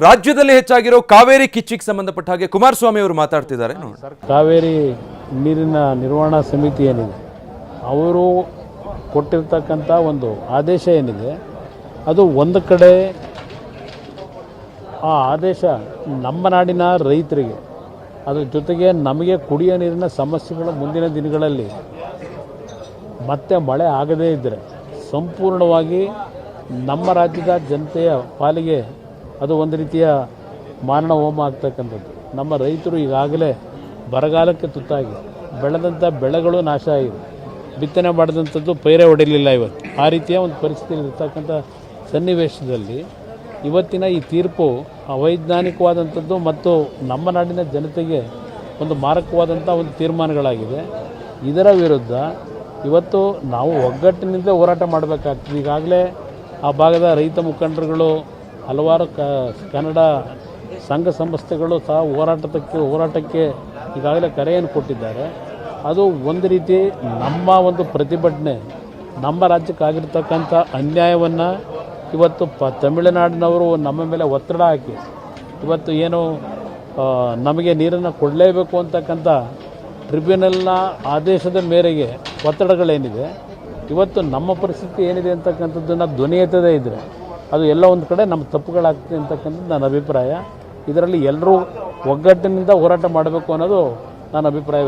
ರಾಜ್ಯದಲ್ಲಿ ಹೆಚ್ಚಾಗಿರೋ ಕಾವೇರಿ ಕಿಚ್ಚಿಗೆ ಸಂಬಂಧಪಟ್ಟ ಹಾಗೆ ಕುಮಾರಸ್ವಾಮಿ ಅವರು ಮಾತಾಡ್ತಿದ್ದಾರೆ ನೋಡಿ. ಕಾವೇರಿ ನೀರಿನ ನಿರ್ವಹಣಾ ಸಮಿತಿ ಏನಿದೆ ಅವರು ಕೊಟ್ಟಿರ್ತಕ್ಕಂಥ ಒಂದು ಆದೇಶ ಏನಿದೆ ಅದು ಒಂದು ಕಡೆ ಆ ಆದೇಶ ನಮ್ಮ ನಾಡಿನ ರೈತರಿಗೆ ಅದರ ಜೊತೆಗೆ ನಮಗೆ ಕುಡಿಯೋ ನೀರಿನ ಸಮಸ್ಯೆಗಳು ಮುಂದಿನ ದಿನಗಳಲ್ಲಿ ಮತ್ತೆ ಮಳೆ ಆಗದೇ ಇದ್ದರೆ ಸಂಪೂರ್ಣವಾಗಿ ನಮ್ಮ ರಾಜ್ಯದ ಜನತೆಯ ಪಾಲಿಗೆ ಅದು ಒಂದು ರೀತಿಯ ಮಾರಣ ಹೋಮ ಆಗ್ತಕ್ಕಂಥದ್ದು. ನಮ್ಮ ರೈತರು ಈಗಾಗಲೇ ಬರಗಾಲಕ್ಕೆ ತುತ್ತಾಗಿ ಬೆಳೆದಂಥ ಬೆಳೆಗಳು ನಾಶ ಆಗಿದೆ, ಬಿತ್ತನೆ ಮಾಡಿದಂಥದ್ದು ಪೈರೆ ಹೊಡಿಲಿಲ್ಲ. ಇವತ್ತು ಆ ರೀತಿಯ ಒಂದು ಪರಿಸ್ಥಿತಿ ಇರ್ತಕ್ಕಂಥ ಸನ್ನಿವೇಶದಲ್ಲಿ ಇವತ್ತಿನ ಈ ತೀರ್ಪು ಅವೈಜ್ಞಾನಿಕವಾದಂಥದ್ದು ಮತ್ತು ನಮ್ಮ ನಾಡಿನ ಜನತೆಗೆ ಒಂದು ಮಾರಕವಾದಂಥ ಒಂದು ತೀರ್ಮಾನಗಳಾಗಿದೆ. ಇದರ ವಿರುದ್ಧ ಇವತ್ತು ನಾವು ಒಗ್ಗಟ್ಟಿನಿಂದ ಹೋರಾಟ ಮಾಡಬೇಕಾಗ್ತದೆ. ಈಗಾಗಲೇ ಆ ಭಾಗದ ರೈತ ಮುಖಂಡರುಗಳು ಹಲವಾರು ಕನ್ನಡ ಸಂಘ ಸಂಸ್ಥೆಗಳು ಸಹ ಹೋರಾಟಕ್ಕೆ ಈಗಾಗಲೇ ಕರೆಯನ್ನು ಕೊಟ್ಟಿದ್ದಾರೆ. ಅದು ಒಂದು ರೀತಿ ನಮ್ಮ ಒಂದು ಪ್ರತಿಭಟನೆ ನಮ್ಮ ರಾಜ್ಯಕ್ಕಾಗಿರ್ತಕ್ಕಂಥ ಅನ್ಯಾಯವನ್ನು ಇವತ್ತು ತಮಿಳುನಾಡಿನವರು ನಮ್ಮ ಮೇಲೆ ಒತ್ತಡ ಹಾಕಿ ಇವತ್ತು ಏನು ನಮಗೆ ನೀರನ್ನು ಕೊಡಲೇಬೇಕು ಅಂತಕ್ಕಂಥ ಟ್ರಿಬ್ಯುನಲ್ನ ಆದೇಶದ ಮೇರೆಗೆ ಒತ್ತಡಗಳೇನಿದೆ ಇವತ್ತು ನಮ್ಮ ಪರಿಸ್ಥಿತಿ ಏನಿದೆ ಅಂತಕ್ಕಂಥದ್ದನ್ನು ಧ್ವನಿ ಎತ್ತದೇ ಇದ್ದರೆ ಅದು ಎಲ್ಲ ಒಂದು ಕಡೆ ನಮ್ಮ ತಪ್ಪುಗಳಾಗ್ತದೆ ಅಂತಕ್ಕಂಥದ್ದು ನನ್ನ ಅಭಿಪ್ರಾಯ. ಇದರಲ್ಲಿ ಎಲ್ಲರೂ ಒಗ್ಗಟ್ಟಿನಿಂದ ಹೋರಾಟ ಮಾಡಬೇಕು ಅನ್ನೋದು ನನ್ನ ಅಭಿಪ್ರಾಯ.